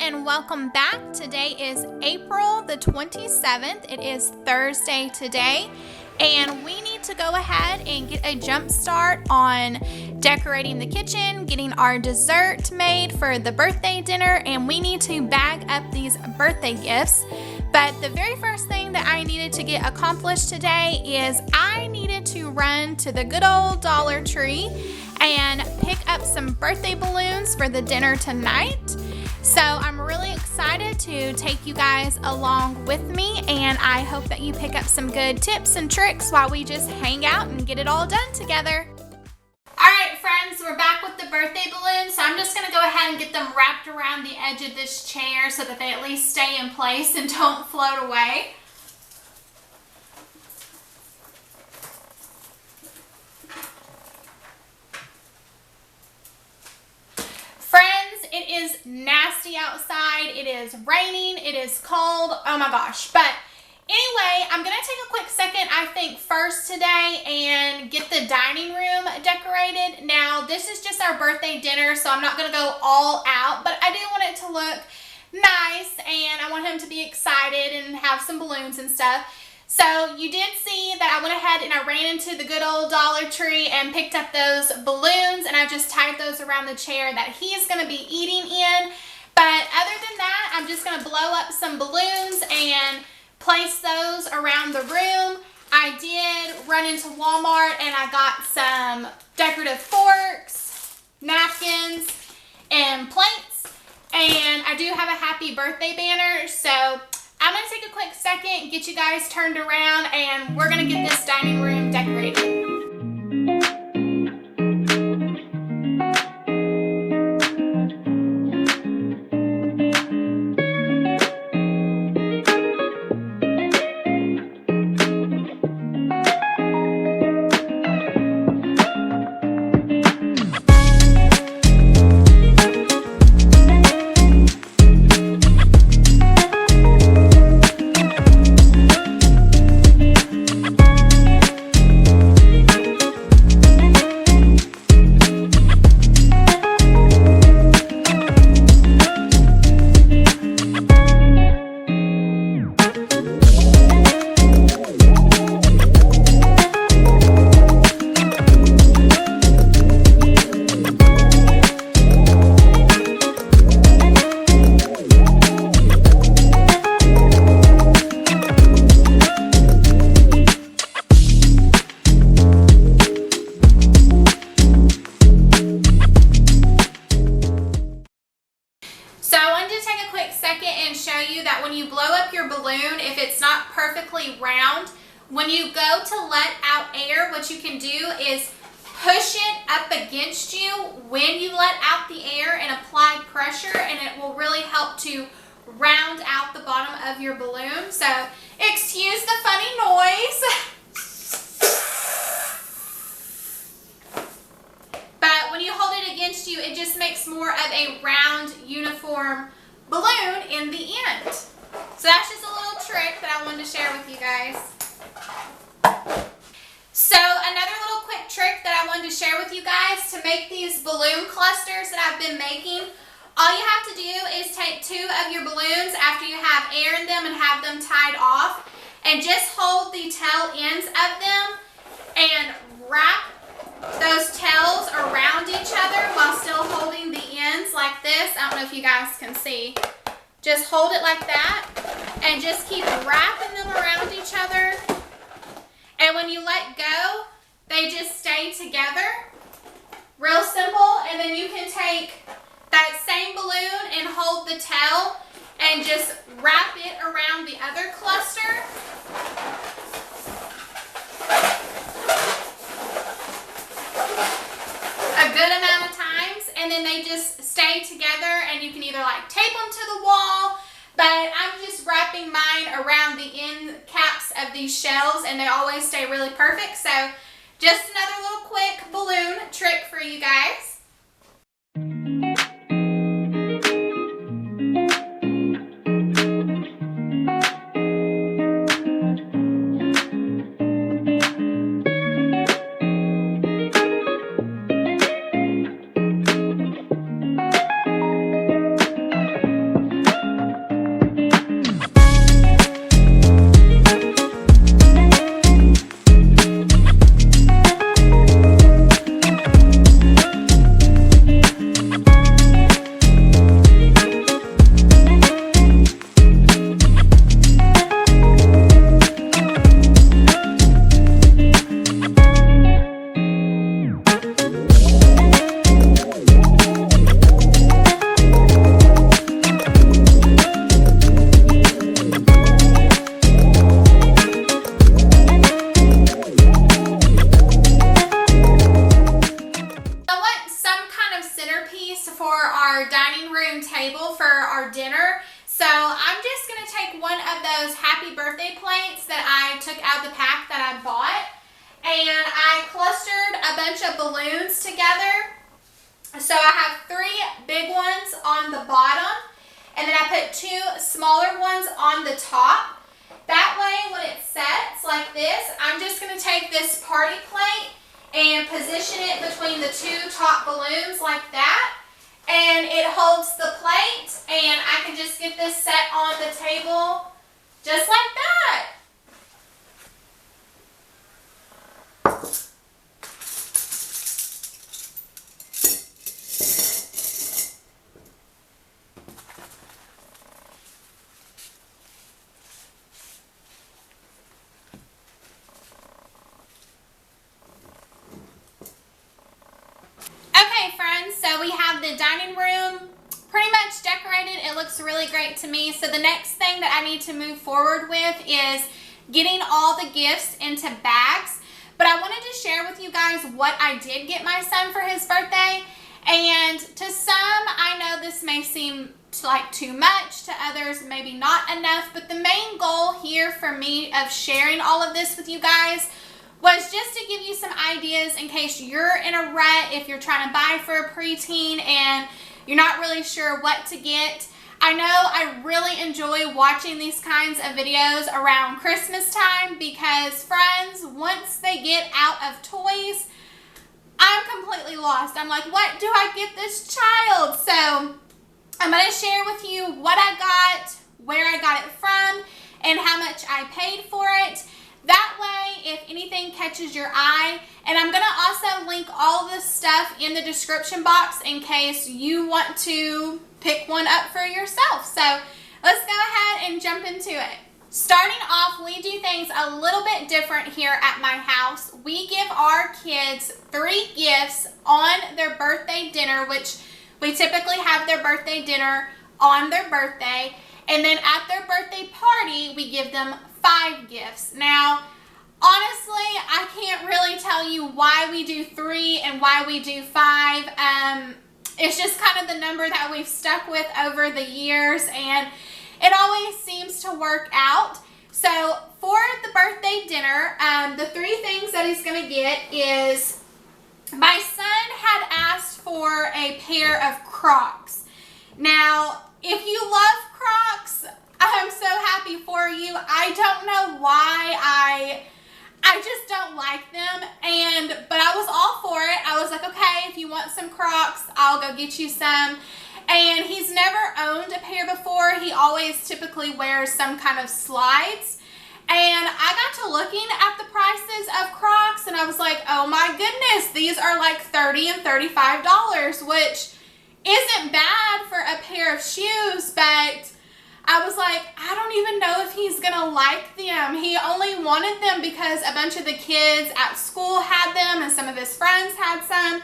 and welcome back. Today is April the 27th. It is Thursday today, and we need to go ahead and get a jump start on decorating the kitchen, getting our dessert made for the birthday dinner, and we need to bag up these birthday gifts. But the very first thing that I needed to get accomplished today is I needed to run to the good old Dollar Tree and pick up some birthday balloons for the dinner tonight. So I'm really excited to take you guys along with me, and I hope that you pick up some good tips and tricks while we just hang out and get it all done together. Alright friends, we're back with the birthday balloons, so I'm just going to go ahead and get them wrapped around the edge of this chair so that they at least stay in place and don't float away. Friends, it is nasty outside, it is raining, it is cold, oh my gosh. But anyway, I'm going to take a quick second, I think, first today and get the dining room decorated. Now, this is just our birthday dinner, so I'm not going to go all out, but I do want it to look nice, and I want him to be excited and have some balloons and stuff. So you did see that I went ahead and I ran into the good old Dollar Tree and picked up those balloons, and I just tied those around the chair that he's going to be eating in. But other than that, I'm just going to blow up some balloons and place those around the room. I did run into Walmart and I got some decorative forks, napkins, and plates. And I do have a happy birthday banner, so I'm going to take a quick second, get you guys turned around, and we're going to get this dining room decorated. If it's not perfectly round, when you go to let out air, what you can do is push it up against you when you let out the air and apply pressure, and it will really help to round out the bottom of your balloon. So excuse the funny noise. But when you hold it against you, it just makes more of a round, uniform balloon in the end. So that's just a little trick that I wanted to share with you guys. So another little quick trick that I wanted to share with you guys to make these balloon clusters that I've been making. All you have to do is take two of your balloons after you have air in them and have them tied off, and just hold the tail ends of them and wrap those tails around each other while still holding the ends like this. I don't know if you guys can see. Just hold it like that and just keep wrapping them around each other. And when you let go, they just stay together. Real simple. And then you can take that same balloon and hold the tail and just wrap it around the other cluster. A good amount of times, and then they just stay together, and you can either like tape them to the wall, but I'm just wrapping mine around the end caps of these shells, and they always stay really perfect. So just another little quick balloon trick for you guys. room table for our dinner. So I'm just going to take one of those happy birthday plates that I took out of the pack that I bought, and I clustered a bunch of balloons together. So I have 3 big ones on the bottom, and then I put 2 smaller ones on the top. That way when it sets like this, I'm just going to take this party plate and position it between the 2 top balloons like that. And it holds the plate, and I can just get this set on the table just like that. Okay, friends, so we have the dining room pretty much decorated. It looks really great to me. So the next thing that I need to move forward with is getting all the gifts into bags. But I wanted to share with you guys what I did get my son for his birthday. And to some, I know this may seem like too much, to others maybe not enough. But the main goal here for me of sharing all of this with you guys was just to give you some ideas in case you're in a rut, if you're trying to buy for a preteen and you're not really sure what to get. I know I really enjoy watching these kinds of videos around Christmas time because, friends, once they get out of toys, I'm completely lost. I'm like, what do I get this child? So I'm going to share with you what I got, where I got it from, and how much I paid for it. That way, if anything catches your eye, and I'm going to also link all this stuff in the description box in case you want to pick one up for yourself. So let's go ahead and jump into it. Starting off, we do things a little bit different here at my house. We give our kids 3 gifts on their birthday dinner, which we typically have their birthday dinner on their birthday. And then at their birthday party, we give them 5 gifts. Now, honestly, I can't really tell you why we do 3 and why we do 5. It's just kind of the number that we've stuck with over the years, and it always seems to work out. So for the birthday dinner, the 3 things that he's going to get is, my son had asked for a pair of Crocs. But if you love Crocs, I'm so happy for you. I don't know why I just don't like them, but I was all for it. I was like, okay, if you want some Crocs, I'll go get you some. And he's never owned a pair before. He always typically wears some kind of slides. And I got to looking at the prices of Crocs, and I was like, oh my goodness, these are like $30 and $35, which isn't bad for a pair of shoes, but I was like, I don't even know if he's gonna like them. He only wanted them because a bunch of the kids at school had them and some of his friends had some.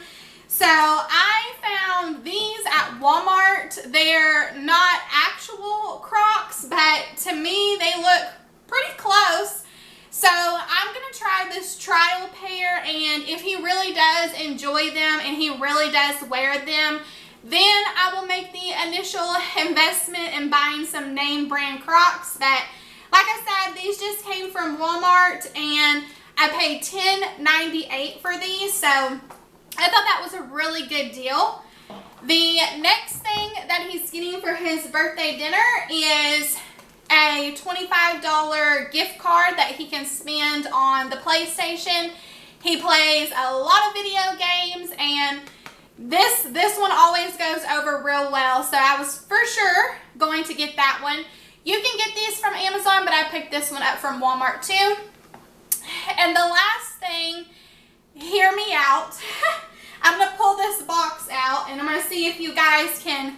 So I found these at Walmart. They're not actual Crocs, but to me they look pretty close. So I'm gonna try this trial pair, and if he really does enjoy them and he really does wear them, then I will make the initial investment in buying some name brand Crocs. But like I said, these just came from Walmart, and I paid $10.98 for these, so I thought that was a really good deal. The next thing that he's getting for his birthday dinner is a $25 gift card that he can spend on the PlayStation. He plays a lot of video games, and this one always goes over real well, so I was for sure going to get that one. You can get these from Amazon, but I picked this one up from Walmart too. And the last thing, hear me out. I'm going to pull this box out, and I'm going to see if you guys can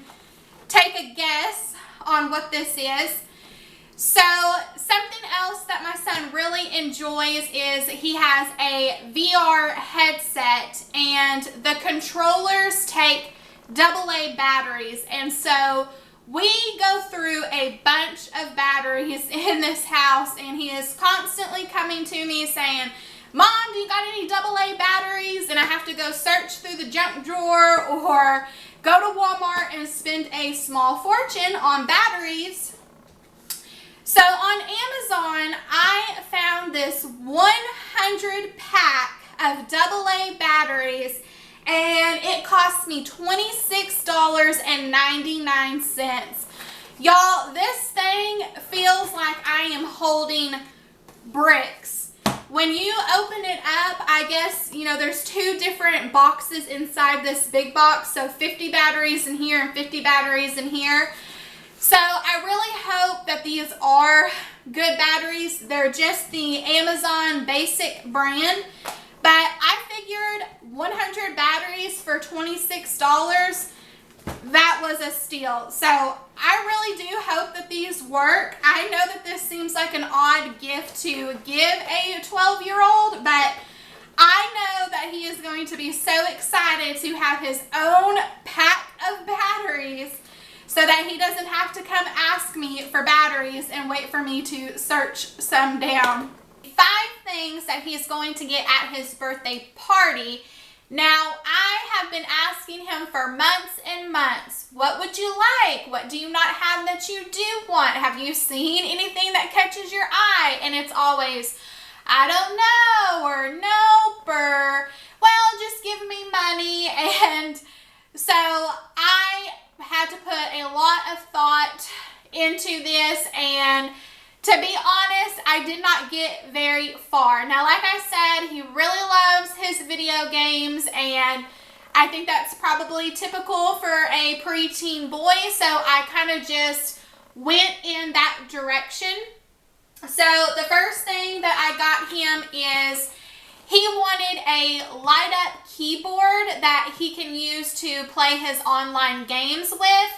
take a guess on what this is. So something else that my son really enjoys is he has a VR headset, and the controllers take AA batteries, and so we go through a bunch of batteries in this house, and he is constantly coming to me saying, Mom, do you got any AA batteries? And I have to go search through the junk drawer or go to Walmart and spend a small fortune on batteries. So on Amazon, I found this 100 pack of AA batteries, and it cost me $26.99. Y'all, this thing feels like I am holding bricks. When you open it up, I guess, you know, there's 2 different boxes inside this big box. So 50 batteries in here and 50 batteries in here. So I really hope that these are good batteries. They're just the Amazon basic brand. But I figured 100 batteries for $26, that was a steal. So I really do hope that these work. I know that this seems like an odd gift to give a 12-year-old, but I know that he is going to be so excited to have his own pack of batteries so that he doesn't have to come ask me for batteries and wait for me to search some down. 5 things that he's going to get at his birthday party. Now, I have been asking him for months and months, what would you like? What do you not have that you do want? Have you seen anything that catches your eye? And it's always, I don't know, or nope, or, well, just give me money. And so I had to put a lot of thought into this, and to be honest, I did not get very far. Now, like I said, he really loves his video games, and I think that's probably typical for a preteen boy, so I kind of just went in that direction. So the first thing that I got him is he wanted a light-up keyboard that he can use to play his online games with.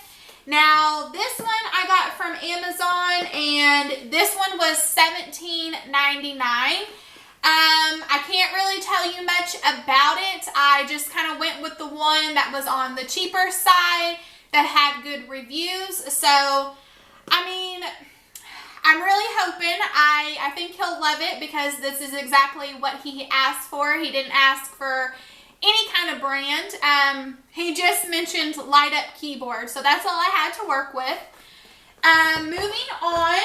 Now, this one I got from Amazon, and this one was $17.99. I can't really tell you much about it. I just kind of went with the one that was on the cheaper side that had good reviews. So, I mean, I'm really hoping, I think he'll love it because this is exactly what he asked for. He didn't ask for any kind of brand. He just mentioned light up keyboard, so that's all I had to work with. Moving on,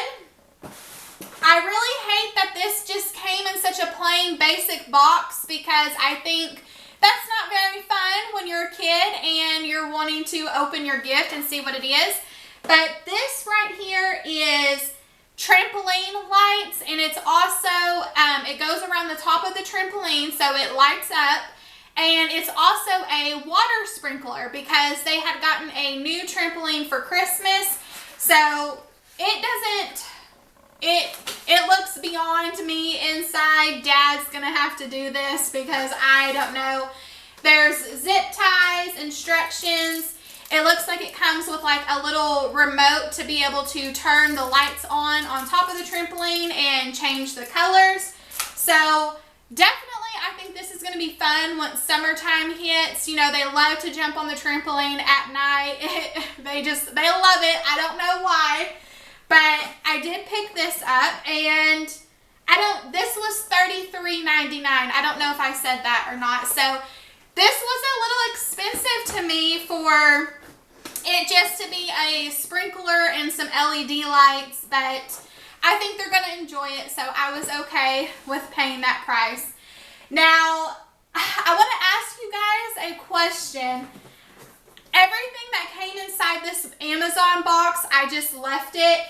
I really hate that this just came in such a plain basic box because I think that's not very fun when you're a kid and you're wanting to open your gift and see what it is. But this right here is trampoline lights, and it's also, it goes around the top of the trampoline so it lights up. And it's also a water sprinkler because they had gotten a new trampoline for Christmas. So it looks beyond me inside. Dad's gonna have to do this because I don't know. There's zip ties, instructions. It looks like it comes with like a little remote to be able to turn the lights on top of the trampoline and change the colors. So definitely, I think this is going to be fun once summertime hits. You know, they love to jump on the trampoline at night. They love it. I don't know why. But I did pick this up, and this was $33.99. I don't know if I said that or not. So this was a little expensive to me for it just to be a sprinkler and some LED lights, but I think they're going to enjoy it, so I was okay with paying that price. Now, I want to ask you guys a question. Everything that came inside this Amazon box, I just left it,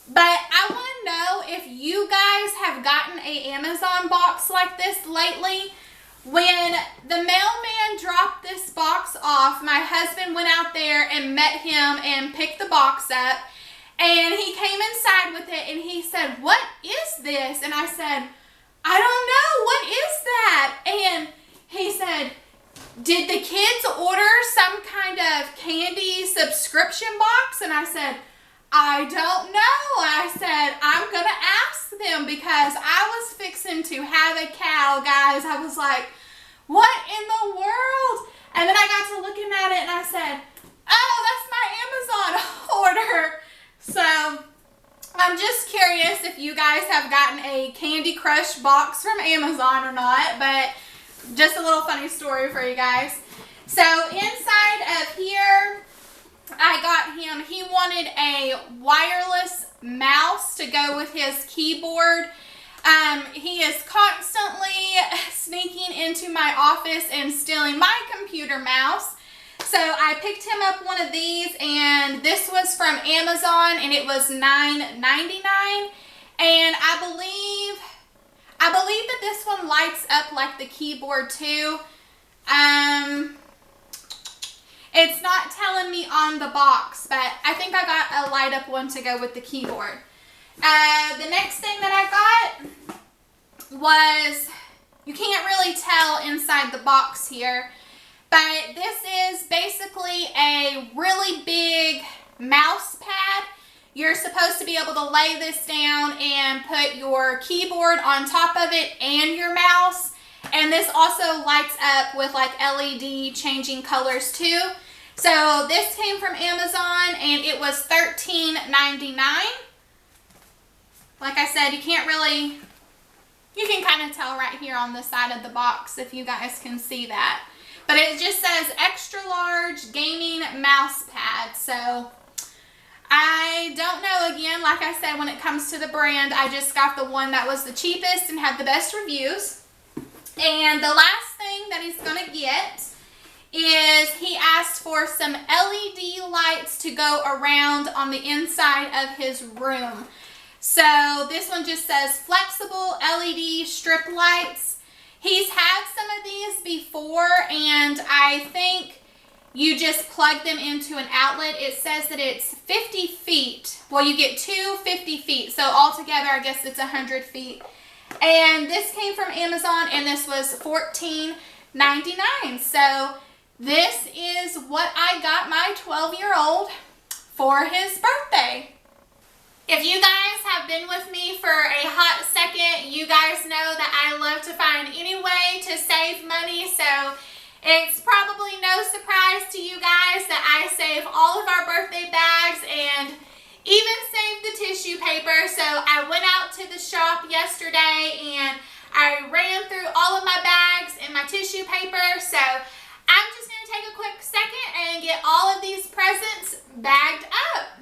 but I want to know if you guys have gotten an Amazon box like this lately. When the mailman dropped this box off, my husband went out there and met him and picked the box up. And he came inside with it and he said, "What is this?" And I said, "I don't know. What is that?" And he said, "Did the kids order some kind of candy subscription box?" And I said, "I don't know." I said, "I'm going to ask them because I was fixing to have a cow, guys." I was like, what in the world? And then I got to looking at it and I said, "Oh, that's my Amazon order." So I'm just curious if you guys have gotten a Candy Crush box from Amazon or not, but just a little funny story for you guys. So inside of here, I got him, he wanted a wireless mouse to go with his keyboard. He is constantly sneaking into my office and stealing my computer mouse. So I picked him up one of these, and this was from Amazon, and it was $9.99. And I believe that this one lights up like the keyboard too. It's not telling me on the box, but I think I got a light up one to go with the keyboard. The next thing that I got was, you can't really tell inside the box here, but this is basically a really big mouse pad. You're supposed to be able to lay this down and put your keyboard on top of it and your mouse. And this also lights up with like LED changing colors too. So this came from Amazon and it was $13.99. Like I said, you can kind of tell right here on the side of the box if you guys can see that. But it just says extra large gaming mouse pad. So I don't know, again, like I said, when it comes to the brand, I just got the one that was the cheapest and had the best reviews. And the last thing that he's going to get is he asked for some LED lights to go around on the inside of his room. So this one just says flexible LED strip lights. He's had some of these before, and I think you just plug them into an outlet. It says that it's 50 feet. Well, you get two 50 feet. So altogether, I guess it's 100 feet. And this came from Amazon, and this was $14.99. So this is what I got my 12-year-old for his birthday. If you guys have been with me for a hot second, you guys know that I love to find any way to save money. So it's probably no surprise to you guys that I save all of our birthday bags and even save the tissue paper. So I went out to the shop yesterday and I ran through all of my bags and my tissue paper. So I'm just going to take a quick second and get all of these presents bagged up.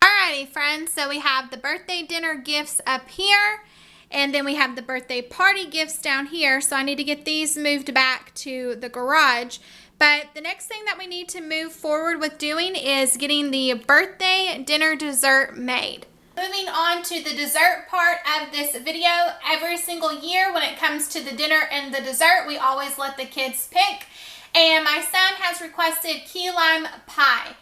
Alrighty, friends, so we have the birthday dinner gifts up here, and then we have the birthday party gifts down here. So I need to get these moved back to the garage. But the next thing that we need to move forward with doing is getting the birthday dinner dessert made. Moving on to the dessert part of this video, every single year when it comes to the dinner and the dessert, we always let the kids pick. And my son has requested key lime pie.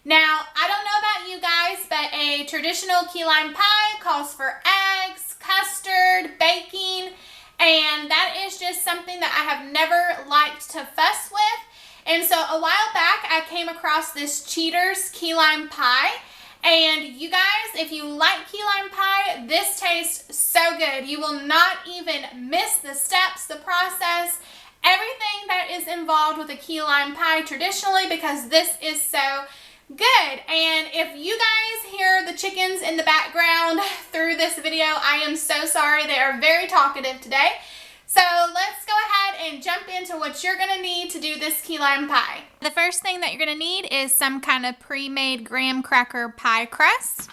Now, I don't know about you guys, but a traditional key lime pie calls for eggs, custard, baking, and that is just something that I have never liked to fuss with. And so a while back, I came across this Cheater's key lime pie. And you guys, if you like key lime pie, this tastes so good. You will not even miss the steps, the process, everything that is involved with a key lime pie traditionally, because this is so good. And if you guys hear the chickens in the background through this video, I am so sorry. They are very talkative today. So let's go ahead and jump into what you're going to need to do this key lime pie. The first thing that you're going to need is some kind of pre-made graham cracker pie crust.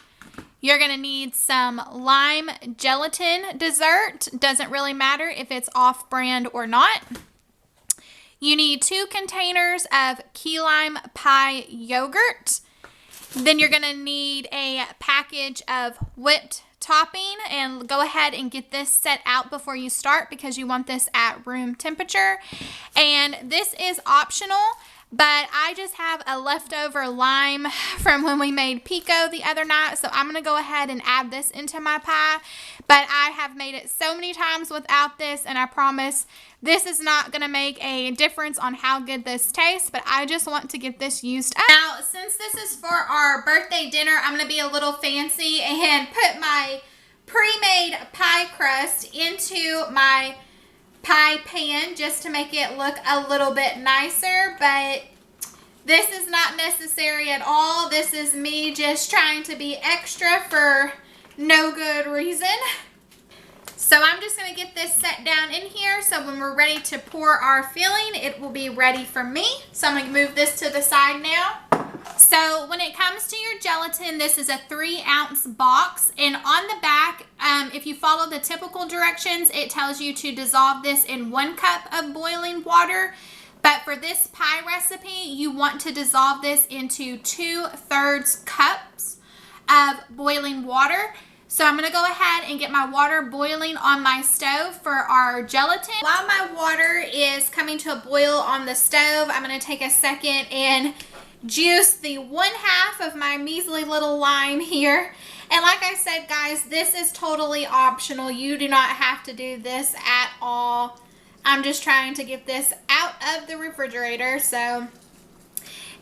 You're going to need some lime gelatin dessert. Doesn't really matter if it's off-brand or not. You need 2 containers of key lime pie yogurt. Then you're going to need a package of whipped topping, and go ahead and get this set out before you start because you want this at room temperature. And this is optional. but I just have a leftover lime from when we made pico the other night, so I'm going to go ahead and add this into my pie. But I have made it so many times without this, and I promise this is not going to make a difference on how good this tastes, but I just want to get this used up. Now, since this is for our birthday dinner, I'm going to be a little fancy and put my pre-made pie crust into my pie pan just to make it look a little bit nicer, but this is not necessary at all. This is me just trying to be extra for no good reason. So I'm just going to get this set down in here so when we're ready to pour our filling, it will be ready for me. So I'm going to move this to the side now. So when it comes to your gelatin, this is a 3-ounce box, and on the back, if you follow the typical directions, it tells you to dissolve this in 1 cup of boiling water. But for this pie recipe, you want to dissolve this into 2/3 cups of boiling water. So I'm going to go ahead and get my water boiling on my stove for our gelatin. While my water is coming to a boil on the stove, I'm going to take a second and juice the 1/2 of my measly little lime here. And like I said, guys, this is totally optional. You do not have to do this at all. I'm just trying to get this out of the refrigerator, so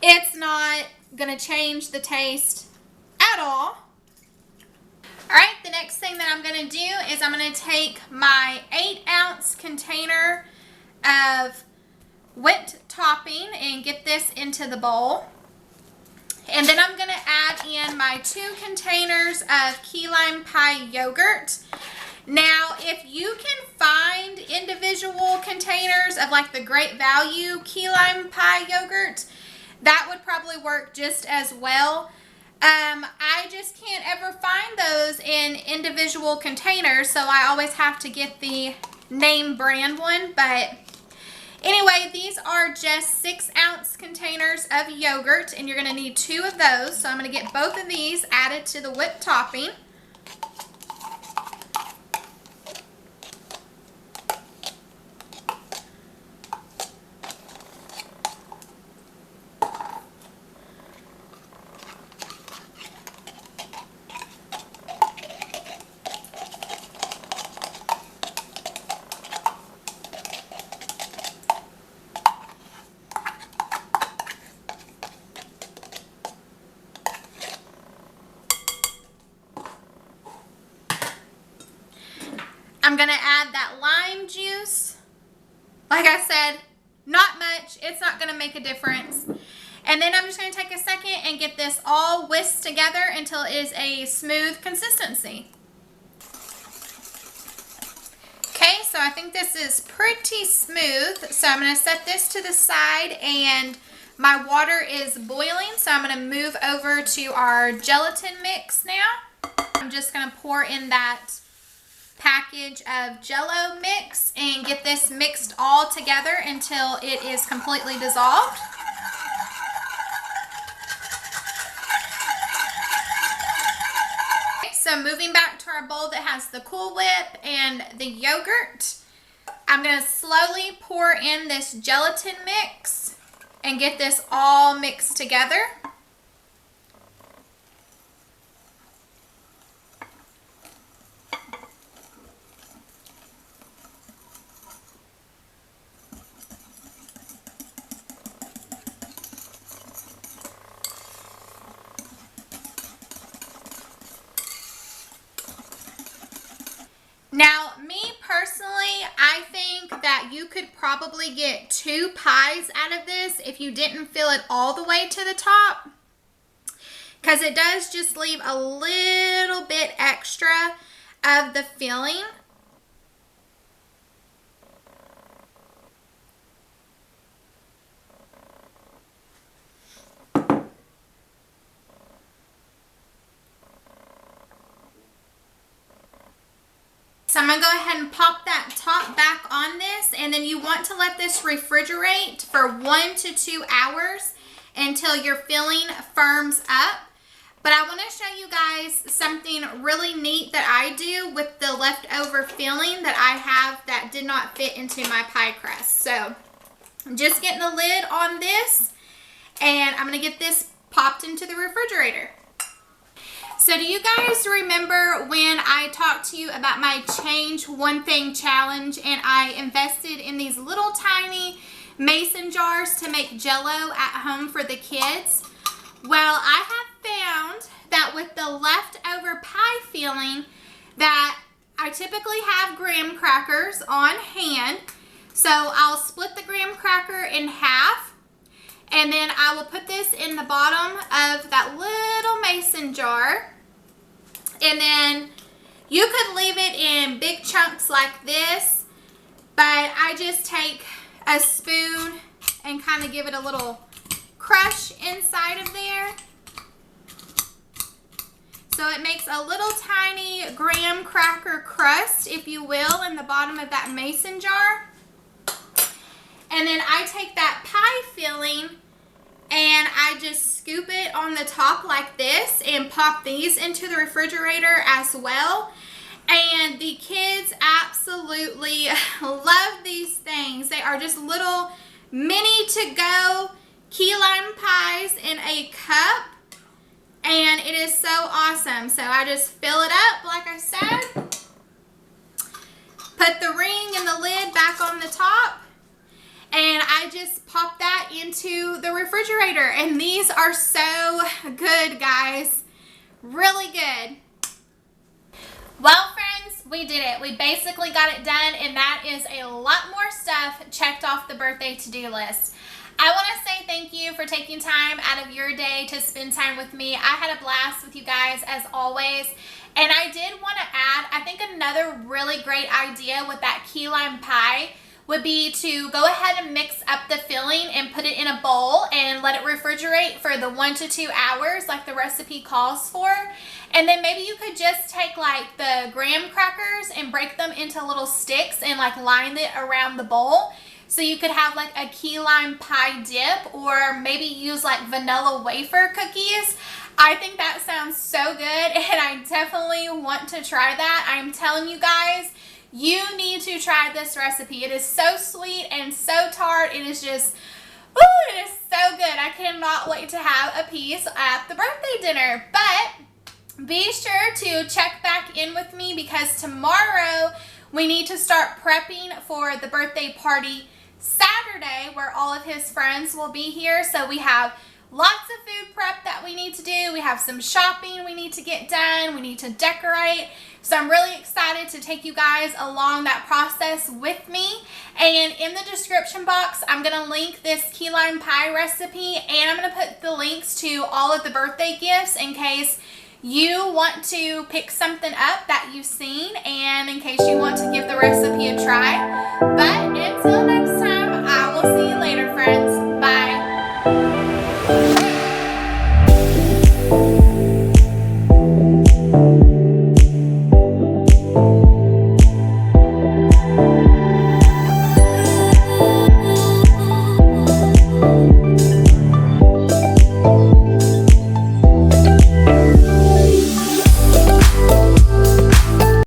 it's not going to change the taste at all. Alright, the next thing that I'm going to do is I'm going to take my 8-ounce container of whipped topping and get this into the bowl. And then I'm going to add in my 2 containers of key lime pie yogurt. Now, if you can find individual containers of like the Great Value key lime pie yogurt, that would probably work just as well. I just can't ever find those in individual containers, so I always have to get the name brand one. But anyway, these are just 6-ounce containers of yogurt, and you're going to need 2 of those. So I'm going to get both of these added to the whipped topping. I'm going to add that lime juice. Like I said, not much. It's not going to make a difference. And then I'm just going to take a second and get this all whisked together until it is a smooth consistency. Okay, so I think this is pretty smooth. So I'm going to set this to the side, and my water is boiling. So I'm going to move over to our gelatin mix now. I'm just going to pour in that package of jello mix and get this mixed all together until it is completely dissolved. Okay, so moving back to our bowl that has the Cool Whip and the yogurt, I'm going to slowly pour in this gelatin mix and get this all mixed together. Now, me personally, I think that you could probably get 2 pies out of this if you didn't fill it all the way to the top, because it does just leave a little bit extra of the filling. So I'm going to go ahead and pop that top back on this, and then you want to let this refrigerate for 1 to 2 hours until your filling firms up. But I want to show you guys something really neat that I do with the leftover filling that I have that did not fit into my pie crust. So I'm just getting the lid on this, And I'm gonna get this popped into the refrigerator. So do you guys remember when I talked to you about my change one thing challenge and I invested in these little tiny mason jars to make jello at home for the kids? Well, I have found that with the leftover pie filling that I typically have graham crackers on hand. So I'll split the graham cracker in half and then I will put this in the bottom of that little mason jar. And then you could leave it in big chunks like this, but I just take a spoon and kind of give it a little crush inside of there. So it makes a little tiny graham cracker crust, if you will, in the bottom of that mason jar. And then I take that pie filling and I just scoop it on the top like this and pop these into the refrigerator as well. And the kids absolutely love these things. They are just little mini to-go key lime pies in a cup. And it is so awesome. So I just fill it up like I said. Put the ring and the lid back on the top. And I just pop that into the refrigerator. And these are so good, guys. Really good. Well, friends, we did it. We basically got it done. And that is a lot more stuff checked off the birthday to-do list. I want to say thank you for taking time out of your day to spend time with me. I had a blast with you guys as always. And I did want to add, I think another really great idea with that key lime pie would be to go ahead and mix up the filling and put it in a bowl and let it refrigerate for the 1 to 2 hours like the recipe calls for. And then maybe you could just take like the graham crackers and break them into little sticks and like line it around the bowl. So you could have like a key lime pie dip or maybe use like vanilla wafer cookies. I think that sounds so good and I definitely want to try that. I'm telling you guys, you need to try this recipe. It is so sweet and so tart. It is just, ooh, it is so good. I cannot wait to have a piece at the birthday dinner. But be sure to check back in with me because tomorrow we need to start prepping for the birthday party Saturday where all of his friends will be here. So we have lots of food prep that we need to do. We have some shopping we need to get done. We need to decorate. So I'm really excited to take you guys along that process with me. And in the description box, I'm going to link this key lime pie recipe and I'm going to put the links to all of the birthday gifts in case you want to pick something up that you've seen and in case you want to give the recipe a try. But until next